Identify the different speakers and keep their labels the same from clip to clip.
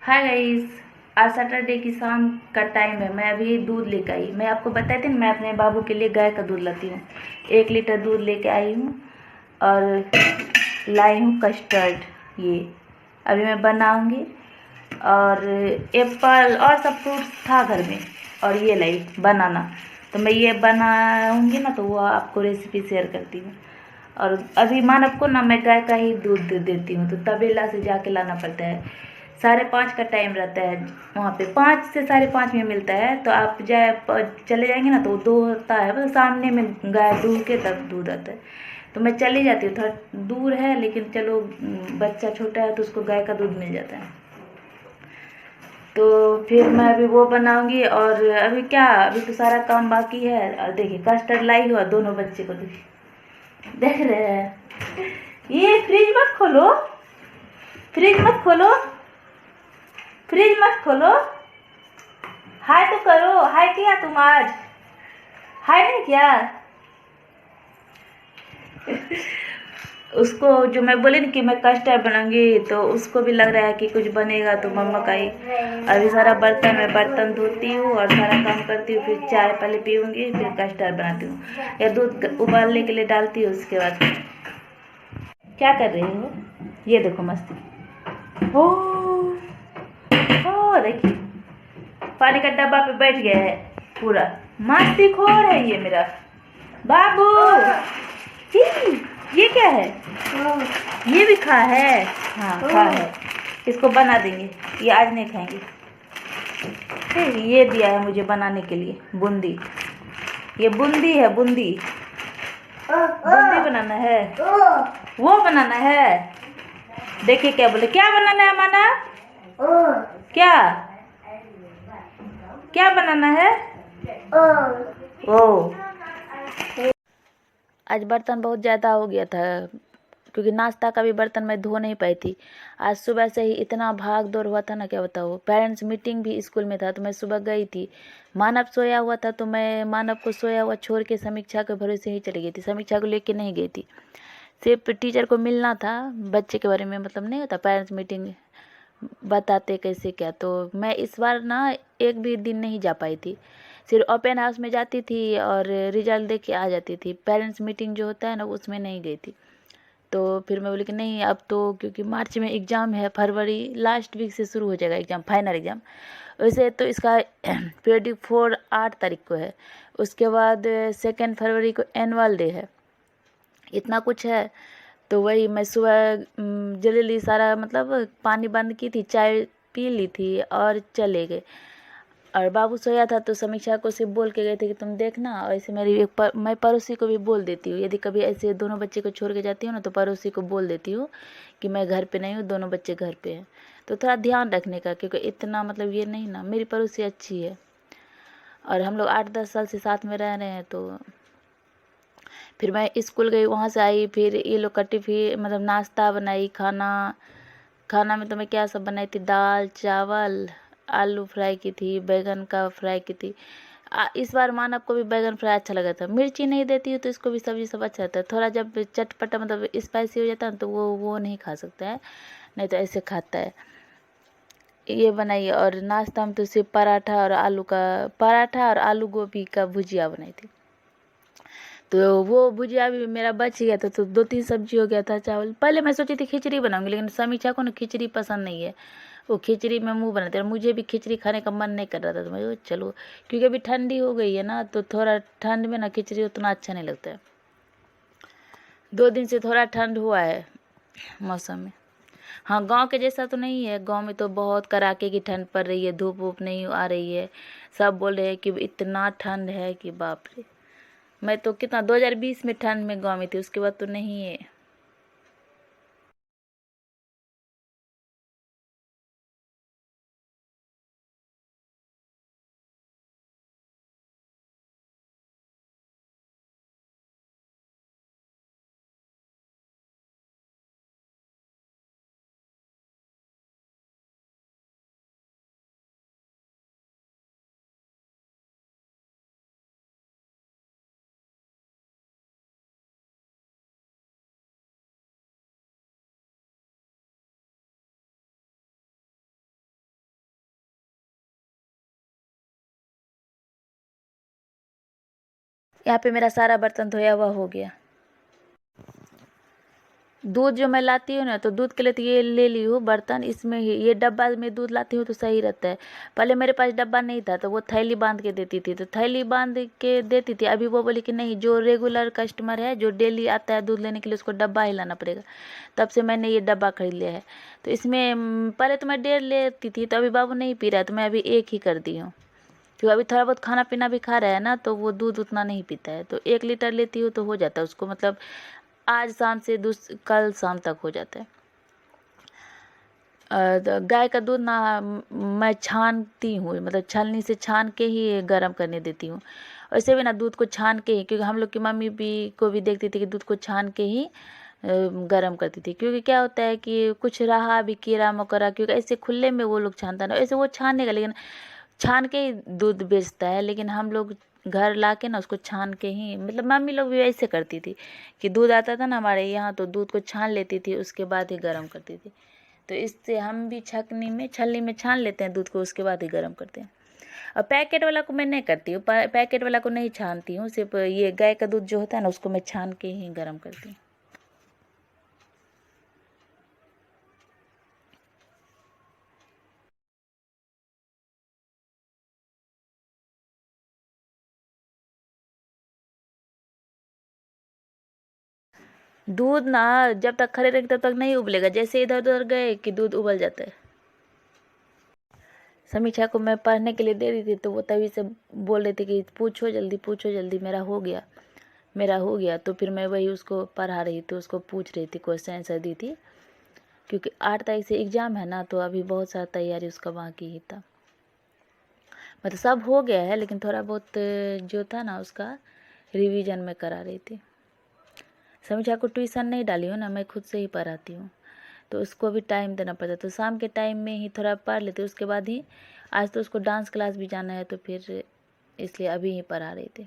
Speaker 1: Hi guys. आज Saturday की शाम का टाइम है। मैं अभी दूध लेकर आई। मैं आपको बताई थी ना, मैं अपने बाबू के लिए गाय का दूध लाती हूँ। 1 लीटर दूध लेके आई हूँ और लाई हूँ कस्टर्ड। ये अभी मैं बनाऊँगी। और एप्पल और सब फ्रूट्स था घर में, और ये लाई बनाना। तो मैं ये बनाऊँगी ना, तो वो आपको रेसिपी शेयर करती हूँ। और अभी मानव को ना मैं गाय का ही दूध दे देती हूँ, तो तबेला से जाके लाना पड़ता है। 5:30 का टाइम रहता है वहाँ पे, 5 से 5:30 में मिलता है। तो आप चले जाएंगे ना, तो दो होता है, मतलब सामने में गाय दूह के तब दूध आता है। तो मैं चली जाती हूँ, थोड़ा दूर है लेकिन चलो, बच्चा छोटा है तो उसको गाय का दूध मिल जाता है। तो फिर मैं अभी वो बनाऊंगी। और अभी क्या, अभी तो सारा काम बाकी है। और देखिए कस्टर्ड लाई हुआ, दोनों बच्चे को देख रहे हैं। ये फ्रिज मत खोलो, फ्रिज मत खोलो, फ्रिज मत खोलो। हाय तो करो, हाय किया तुम आज? हाय नहीं किया? उसको जो मैं बोली ना कि मैं कस्टर्ड बनाऊंगी, तो उसको भी लग रहा है कि कुछ बनेगा तो मम्मा का ही। अभी सारा बर्तन, मैं बर्तन धोती हूँ और सारा काम करती हूँ, फिर चाय पहले पीऊँगी, फिर कस्टर्ड बनाती हूँ या दूध उबालने के लिए डालती हूँ। उसके बाद क्या कर रही हो? ये देखो मस्ती। ओ ओ देखिए, पानी का डब्बा पे बैठ गया है पूरा। मस्ती खोर है ये मेरा बाबू। ये क्या है? ये भी खा है? हाँ खा है। इसको बना देंगे, ये आज नहीं खाएंगे। ये दिया है मुझे बनाने के लिए बूंदी। ये बूंदी है, बूंदी। बूंदी बनाना है, वो बनाना है। देखिए क्या बोले, क्या बनाना है माना? क्या क्या बनाना है? ओ आज बर्तन बहुत ज़्यादा हो गया था, क्योंकि नाश्ता का भी बर्तन मैं धो नहीं पाई थी। आज सुबह से ही इतना भाग दौड़ हुआ था ना, क्या बताओ। पेरेंट्स मीटिंग भी स्कूल में था, तो मैं सुबह गई थी। मानव सोया हुआ था, तो मैं मानव को सोया हुआ छोड़ के समीक्षा के भरोसे ही चली गई थी। समीक्षा को लेके नहीं गई थी, सिर्फ टीचर को मिलना था बच्चे के बारे में, मतलब नहीं होता पेरेंट्स मीटिंग, बताते कैसे क्या। तो मैं इस बार ना एक भी दिन नहीं जा पाई थी। सिर्फ ओपन हाउस में जाती थी और रिजल्ट देख के आ जाती थी। पेरेंट्स मीटिंग जो होता है ना, उसमें नहीं गई थी। तो फिर मैं बोली कि नहीं, अब तो क्योंकि मार्च में एग्ज़ाम है, फरवरी लास्ट वीक से शुरू हो जाएगा एग्ज़ाम, फाइनल एग्ज़ाम। वैसे तो इसका पीरियडिक 4 8 तारीख को है। उसके बाद 2 फरवरी को एनुअल डे है। इतना कुछ है। तो वही मैं सुबह जल्दी जल्दी सारा, मतलब पानी बंद की थी, चाय पी ली थी और चले गए। और बाबू सोया था, तो समीक्षा को सिर्फ बोल के गए थे कि तुम देखना। और ऐसे मेरी मैं पड़ोसी को भी बोल देती हूँ, यदि कभी ऐसे दोनों बच्चे को छोड़ के जाती हूँ ना, तो पड़ोसी को बोल देती हूँ कि मैं घर पे नहीं हूँ, दोनों बच्चे घर पे हैं। तो थोड़ा ध्यान रखने का, क्योंकि इतना मतलब ये नहीं ना, मेरी पड़ोसी अच्छी है और हम लोग 8-10 साल से साथ में रह रहे हैं। तो फिर मैं स्कूल गई, वहाँ से आई, फिर ये लोग का टिफिन, मतलब नाश्ता बनाई, खाना। खाना में तो मैं क्या सब बनाई थी, दाल चावल, आलू फ्राई की थी, बैगन का फ्राई की थी। इस बार मानव को भी बैगन फ्राई अच्छा लगा था। मिर्ची नहीं देती हूँ तो इसको भी सब्जी सब अच्छा लगता है। थोड़ा जब चटपटा, मतलब स्पाइसी हो जाता है तो वो नहीं खा सकता है, नहीं तो ऐसे खाता है। ये बनाई। और नाश्ता में तो सिर्फ पराठा और आलू गोभी का भुजिया बनाई थी। तो वो भुजिया भी मेरा बच गया था, तो 2-3 सब्जी हो गया था। चावल पहले मैं सोची थी खिचड़ी बनाऊंगी, लेकिन समीक्षा को ना खिचड़ी पसंद नहीं है। वो खिचड़ी में मुँह बनाते हैं, मुझे भी खिचड़ी खाने का मन नहीं कर रहा था। तो मैं चलो, क्योंकि अभी ठंडी हो गई है ना, तो थोड़ा ठंड में ना खिचड़ी उतना अच्छा नहीं लगता है। 2 दिन से थोड़ा ठंड हुआ है मौसम में। हाँ, गांव के जैसा तो नहीं है। गांव में तो बहुत कड़ाके की ठंड पड़ रही है, धूप वूप नहीं आ रही है। सब बोल रहे हैं कि इतना ठंड है कि बाप रे। मैं तो कितना 2020 में ठंड में गाँव में थी, उसके बाद तो नहीं है। यहाँ पे मेरा सारा बर्तन धोया हुआ हो गया। दूध जो मैं लाती हूँ ना, तो दूध के लिए तो ये ले ली हूँ बर्तन, इसमें ही ये डब्बा में दूध लाती हूँ तो सही रहता है। पहले मेरे पास डब्बा नहीं था तो वो थैली बांध के देती थी, तो थैली बांध के देती थी। अभी वो बोली कि नहीं, जो रेगुलर कस्टमर है, जो डेली आता है दूध लेने के लिए, उसको डब्बा ही लाना पड़ेगा। तब से मैंने ये डब्बा खरीद लिया है। तो इसमें पहले तो मैं 1.5 लेती थी, तो अभी बाबू नहीं पी रहा है तो मैं अभी 1 ही कर दी हूँ, क्योंकि अभी थोड़ा बहुत खाना पीना भी खा रहा है ना, तो वो दूध उतना नहीं पीता है। तो 1 लीटर लेती हूँ तो हो जाता है उसको, मतलब आज शाम से कल शाम तक हो जाता है। गाय का दूध ना मैं छानती हूँ, मतलब छलनी से छान के ही गर्म करने देती हूँ। वैसे भी ना दूध को छान के ही, क्योंकि हम लोग की मम्मी भी को भी देखती थी कि दूध को छान के ही गर्म करती थी। क्योंकि क्या होता है कि कुछ रहा भी कीड़ा मकोड़ा, क्योंकि ऐसे खुले में वो लोग छानता ना, ऐसे वो छानेगा लेकिन छान के ही दूध बेचता है। लेकिन हम लोग घर ला के ना उसको छान के ही, मतलब मम्मी लोग भी ऐसे करती थी कि दूध आता था ना हमारे यहाँ, तो दूध को छान लेती थी, उसके बाद ही गर्म करती थी। तो इससे हम भी छलनी में छान लेते हैं दूध को, उसके बाद ही गर्म करते हैं। और पैकेट वाला को मैं नहीं करती हूँ, पैकेट वाला को नहीं छानती हूँ, सिर्फ ये गाय का दूध जो होता है ना, उसको मैं छान के ही गर्म करती हूँ। दूध ना जब तक खड़े रहेंगे तब तक नहीं उबलेगा, जैसे इधर उधर गए कि दूध उबल जाता है। समीक्षा को मैं पढ़ने के लिए दे दी थी, तो वो तभी से बोल रही थी कि पूछो जल्दी, पूछो जल्दी, मेरा हो गया, मेरा हो गया। तो फिर मैं वही उसको पढ़ा रही थी, उसको पूछ रही थी, क्वेश्चन आंसर दी थी। क्योंकि 8 तारीख से एग्ज़ाम है ना, तो अभी बहुत सारा तैयारी उसका बाकी ही था। मतलब सब हो गया है, लेकिन थोड़ा बहुत जो था ना उसका रिवीजन में करा रही थी। समीक्षा को ट्यूशन नहीं डाली हूँ ना, मैं खुद से ही पढ़ाती हूँ, तो उसको भी टाइम देना पड़ता है। तो शाम के टाइम में ही थोड़ा पढ़ लेती, उसके बाद ही आज तो उसको डांस क्लास भी जाना है, तो फिर इसलिए अभी ही पढ़ा रही थी।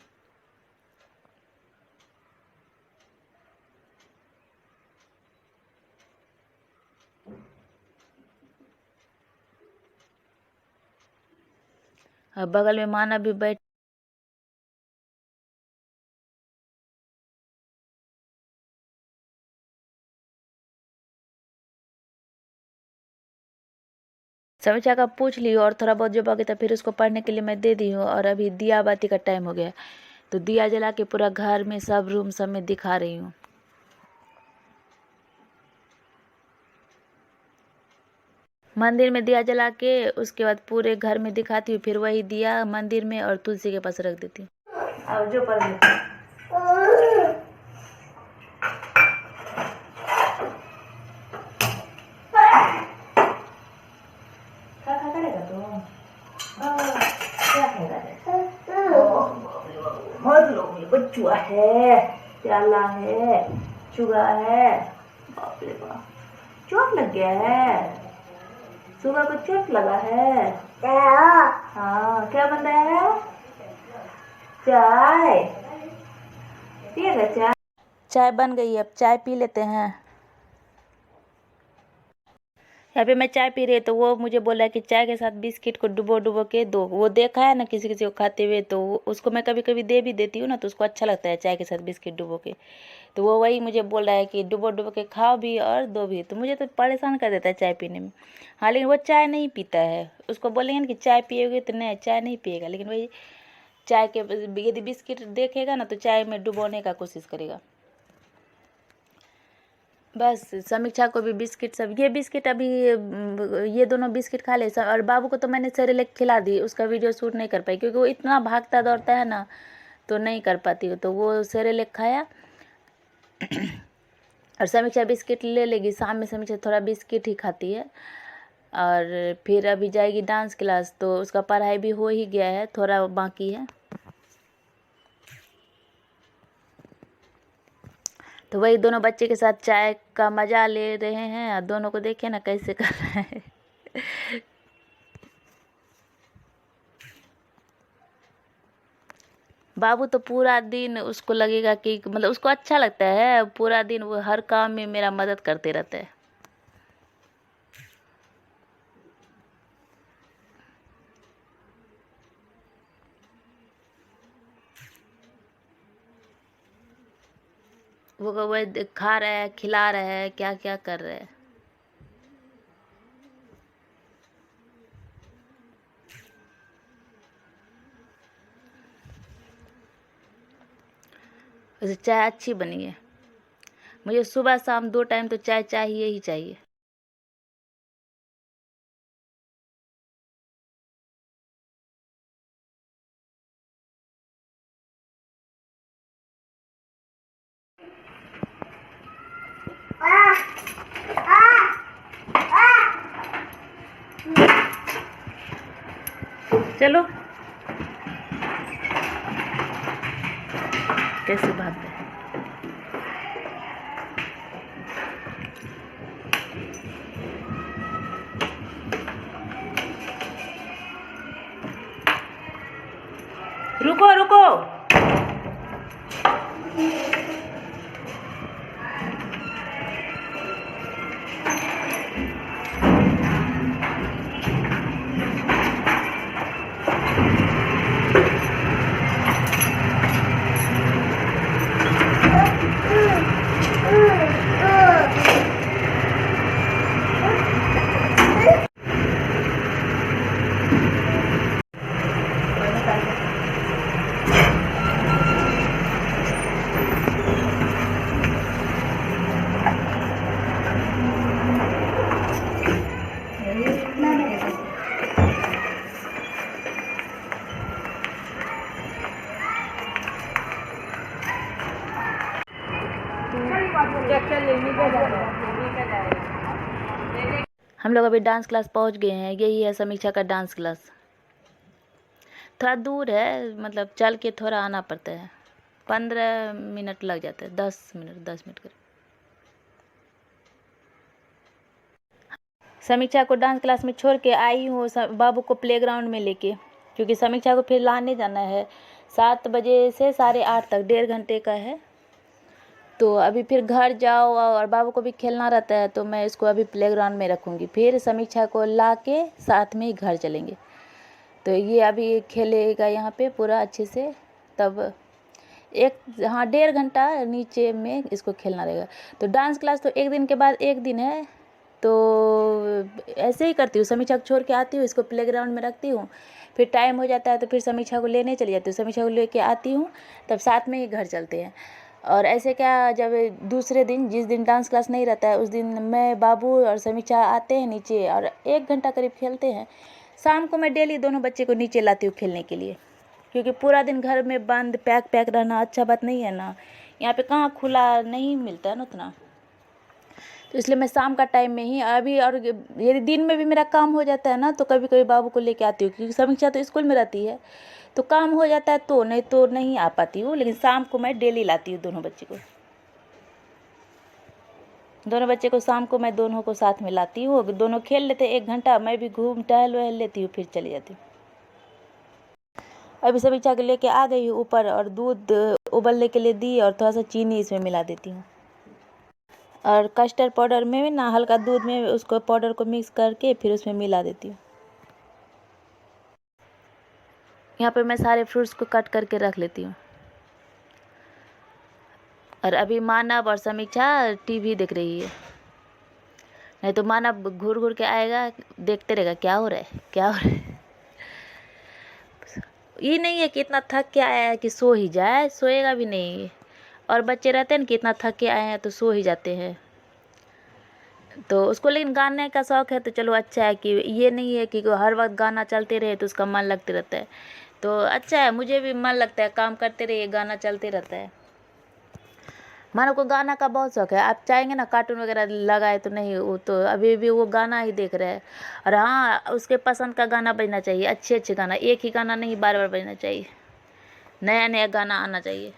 Speaker 1: अब बगल में मानव भी बैठ, समीक्षा का पूछ ली और थोड़ा बहुत जो बाकी था फिर उसको पढ़ने के लिए मैं दे दी हूँ। और अभी दिया बाती का टाइम हो गया, तो दिया जला के पूरा घर में सब रूम सब में दिखा रही हूँ। मंदिर में दिया जला के उसके बाद पूरे घर में दिखाती हूँ, फिर वही दिया मंदिर में और तुलसी के पास रख देती हूँ। अब जो पढ़ लेती करेगा तो क्या खाएगा? बहुत लोग मेरे को चूहा है, प्याला है, चूहा है, बाप रे बाप, चोट लग गया है, सुबह को चोट लगा है। हाँ, क्या बन रहा है? चाय पिएगा? चाय, चाय बन गई, अब चाय पी लेते हैं। यहाँ पे मैं चाय पी रही है, तो वो मुझे बोला है कि चाय के साथ बिस्किट को डुबो डुबो के दो। वो देखा है ना किसी किसी को खाते हुए, तो उसको मैं कभी कभी दे भी देती हूँ ना, तो उसको अच्छा लगता है चाय के साथ बिस्किट डुबो के। तो वो वही मुझे बोल रहा है कि डुबो डुबो के खाओ भी और दो भी। तो मुझे तो परेशान कर देता है चाय पीने में। हाँ, लेकिन वो चाय नहीं पीता है। उसको बोलेंगे ना कि चाय पिएगी, तो नहीं, चाय नहीं पिएगा। लेकिन वही चाय के यदि बिस्किट देखेगा ना, तो चाय में डुबोने का कोशिश करेगा। बस समीक्षा को भी बिस्किट, सब ये बिस्किट अभी ये दोनों बिस्किट खा ले। और बाबू को तो मैंने सेरेलेक खिला दी, उसका वीडियो शूट नहीं कर पाई क्योंकि वो इतना भागता दौड़ता है ना, तो नहीं कर पाती हूँ। तो वो सेरेलेक खाया और समीक्षा बिस्किट ले लेगी। शाम में समीक्षा थोड़ा बिस्किट ही खाती है। और फिर अभी जाएगी डांस क्लास, तो उसका पढ़ाई भी हो ही गया है, थोड़ा बाकी है। तो वही दोनों बच्चे के साथ चाय का मज़ा ले रहे हैं, और दोनों को देखे ना कैसे कर रहे हैं। बाबू तो पूरा दिन उसको लगेगा कि, मतलब उसको अच्छा लगता है, पूरा दिन वो हर काम में मेरा मदद करते रहता है। वो खा रहा है, खिला रहा है, क्या क्या कर रहा है। वैसे चाय अच्छी बनी है। मुझे सुबह शाम 2 टाइम तो चाय चाहिए ही चाहिए। चलो कैसे बात है। रुको रुको। हम लोग अभी डांस क्लास पहुंच गए हैं। यही है समीक्षा का डांस क्लास। थोड़ा दूर है, मतलब चल के थोड़ा आना पड़ता है। 15 मिनट लग जाते हैं, 10 मिनट करीब। समीक्षा को डांस क्लास में छोड़ के आई हूँ बाबू को प्लेग्राउंड में लेके, क्योंकि समीक्षा को फिर लाने जाना है 7 बजे से 8:30 तक, 1.5 घंटे का है। तो अभी फिर घर जाओ और बाबू को भी खेलना रहता है, तो मैं इसको अभी प्लेग्राउंड में रखूँगी। फिर समीक्षा को ला के साथ में ही घर चलेंगे। तो ये अभी खेलेगा यहाँ पे पूरा अच्छे से, तब 1.5 घंटा नीचे में इसको खेलना रहेगा। तो डांस क्लास तो एक दिन के बाद एक दिन है, तो ऐसे ही करती हूँ। समीक्षा को छोड़ के आती हूँ, इसको प्लेग्राउंड में रखती हूँ, फिर टाइम हो जाता है तो फिर समीक्षा को लेने चली जाती हूँ। समीक्षा को लेके आती हूँ, तब साथ में ही घर चलते हैं। और ऐसे क्या, जब दूसरे दिन जिस दिन डांस क्लास नहीं रहता है उस दिन मैं, बाबू और समीक्षा आते हैं नीचे और 1 घंटा करीब खेलते हैं। शाम को मैं डेली दोनों बच्चे को नीचे लाती हूँ खेलने के लिए, क्योंकि पूरा दिन घर में बंद पैक रहना अच्छा बात नहीं है ना। यहाँ पे कहाँ खुला नहीं मिलता है ना उतना, तो इसलिए मैं शाम का टाइम में ही अभी, और यदि दिन में भी मेरा काम हो जाता है ना तो कभी कभी बाबू को लेके आती हूँ, क्योंकि समीक्षा तो स्कूल में रहती है तो काम हो जाता है, तो नहीं आ पाती हूँ। लेकिन शाम को मैं डेली लाती हूँ दोनों बच्चे को शाम को मैं दोनों को साथ में लाती हूँ। दोनों खेल लेते 1 घंटा, मैं भी घूम टहल वहल लेती हूँ, फिर चली जाती हूँ। अभी समीक्षा के लेके आ गई हूँ ऊपर, और दूध उबलने के लिए दी और थोड़ा सा चीनी इसमें मिला देती हूँ। और कस्टर्ड पाउडर में भी ना, हल्का दूध में उसको पाउडर को मिक्स करके फिर उसमें मिला देती हूँ। यहाँ पे मैं सारे फ्रूट्स को कट करके रख लेती हूँ। और अभी मानव और समीक्षा टीवी देख रही है। नहीं तो मानव घूर घूर के आएगा, देखते रहेगा क्या हो रहा है क्या हो रहा है। ये नहीं है कि इतना थक के आया है कि सो ही जाए, सोएगा भी नहीं। और बच्चे रहते हैं ना कि इतना थक के आए हैं तो सो ही जाते हैं। तो उसको लेकिन गाने का शौक़ है, तो चलो अच्छा है कि ये नहीं है कि हर वक्त गाना चलते रहे तो उसका मन लगते रहता है। तो अच्छा है, मुझे भी मन लगता है, काम करते रहिए गाना चलते रहता है। मानो को गाना का बहुत शौक़ है। आप चाहेंगे ना कार्टून वगैरह लगाए तो नहीं, वो तो अभी भी वो गाना ही देख रहा है। और हाँ, उसके पसंद का गाना बजना चाहिए, अच्छे अच्छे गाना, एक ही गाना नहीं बार बार बजना चाहिए, नया नया गाना आना चाहिए।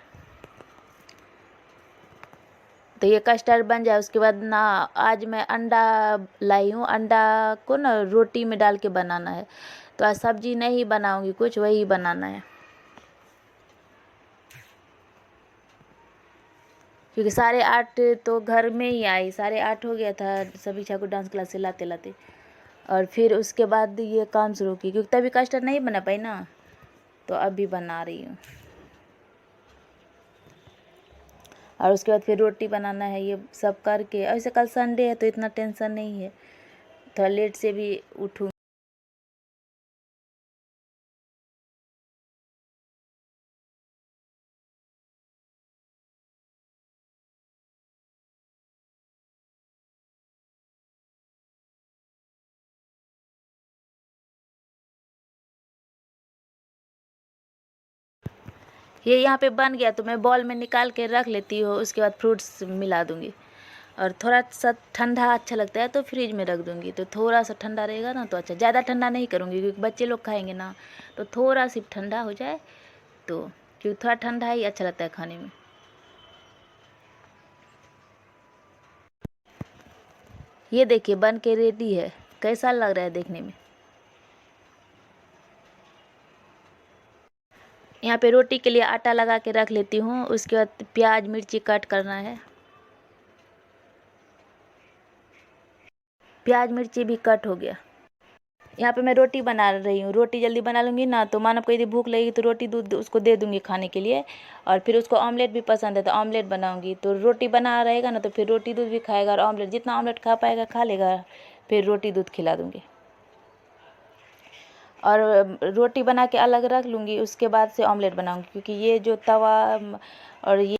Speaker 1: तो ये कस्टर्ड बन जाए, उसके बाद ना आज मैं अंडा लाई हूँ। अंडा को ना रोटी में डाल के बनाना है, तो आज सब्जी नहीं बनाऊंगी, कुछ वही बनाना है। क्योंकि 8:30 तो घर में ही आई, 8:30 हो गया था समीक्षा को डांस क्लास से लाते लाते। और फिर उसके बाद ये काम शुरू की, क्योंकि तभी कस्टर्ड नहीं बना पाई ना, तो अभी बना रही हूँ। और उसके बाद फिर रोटी बनाना है, ये सब करके। ऐसे कल संडे है तो इतना टेंशन नहीं है, थोड़ा लेट से भी उठूँ। ये यहाँ पे बन गया तो मैं बॉल में निकाल के रख लेती हूँ, उसके बाद फ्रूट्स मिला दूँगी। और थोड़ा सा ठंडा अच्छा लगता है तो फ्रिज में रख दूँगी, तो थोड़ा सा ठंडा रहेगा ना तो अच्छा। ज़्यादा ठंडा नहीं करूँगी क्योंकि बच्चे लोग खाएंगे ना, तो थोड़ा सिर्फ ठंडा हो जाए तो, क्योंकि थोड़ा ठंडा ही अच्छा लगता है खाने में। ये देखिए बन के रेडी है, कैसा लग रहा है देखने में। यहाँ पे रोटी के लिए आटा लगा के रख लेती हूँ, उसके बाद प्याज मिर्ची कट करना है। प्याज मिर्ची भी कट हो गया। यहाँ पे मैं रोटी बना रही हूँ, रोटी जल्दी बना लूँगी ना तो मानव को यदि भूख लगेगी तो रोटी दूध उसको दे दूँगी खाने के लिए। और फिर उसको ऑमलेट भी पसंद है तो ऑमलेट बनाऊँगी, तो रोटी बना रहेगा ना तो फिर रोटी दूध भी खाएगा और ऑमलेट, जितना ऑमलेट खा पाएगा खा लेगा, फिर रोटी दूध खिला दूँगी। और रोटी बना के अलग रख लूँगी, उसके बाद से ऑमलेट बनाऊँगी, क्योंकि ये जो तवा और ये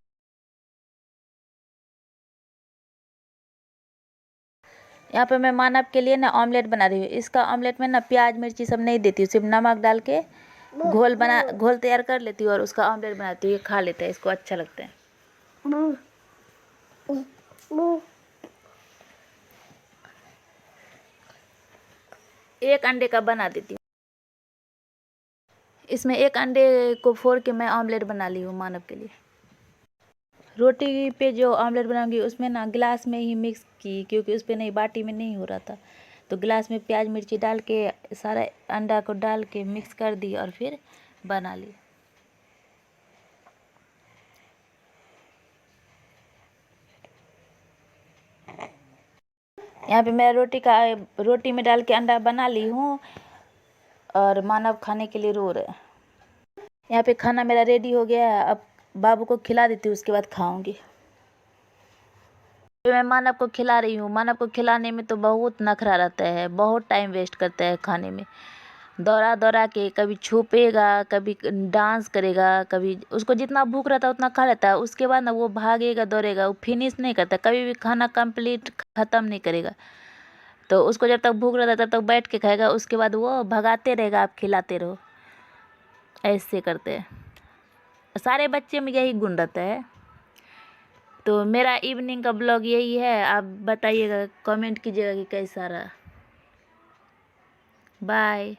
Speaker 1: यहाँ पे मैं मानव के लिए ना ऑमलेट बना रही हूँ। इसका ऑमलेट में ना प्याज मिर्ची सब नहीं देती हूँ, सिर्फ नमक डाल के घोल तैयार कर लेती हूँ और उसका ऑमलेट बनाती हूँ। ये खा लेते हैं, इसको अच्छा लगता है। एक अंडे का बना देती हूँ। इसमें एक अंडे को फोड़ के मैं ऑमलेट बना ली हूँ मानव के लिए। रोटी पे जो ऑमलेट बनाऊंगी उसमें ना गिलास में ही मिक्स की, क्योंकि उस पर नहीं, बाटी में नहीं हो रहा था, तो गिलास में प्याज मिर्ची डाल के सारा अंडा को डाल के मिक्स कर दी और फिर बना ली। यहाँ पे मैं रोटी में डाल के अंडा बना ली हूँ और मानव खाने के लिए रो रहा है। यहाँ पे खाना मेरा रेडी हो गया है, अब बाबू को खिला देती हूँ, उसके बाद खाऊंगी। मैं मानव को खिला रही हूँ। मानव को खिलाने में तो बहुत नखरा रहता है, बहुत टाइम वेस्ट करता है खाने में, दौड़ा दौड़ा के, कभी छुपेगा, कभी डांस करेगा, कभी उसको जितना भूख रहता है उतना खा लेता है, उसके बाद ना वो भागेगा दौड़ेगा, वो फिनिश नहीं करता, कभी भी खाना कंप्लीट ख़त्म नहीं करेगा। तो उसको जब तक भूख रहता है तब तक बैठ के खाएगा, उसके बाद वो भगाते रहेगा, आप खिलाते रहो। ऐसे करते हैं, सारे बच्चे में यही गुण रहता है। तो मेरा इवनिंग का ब्लॉग यही है, आप बताइएगा, कमेंट कीजिएगा कि कैसा रहा। बाय।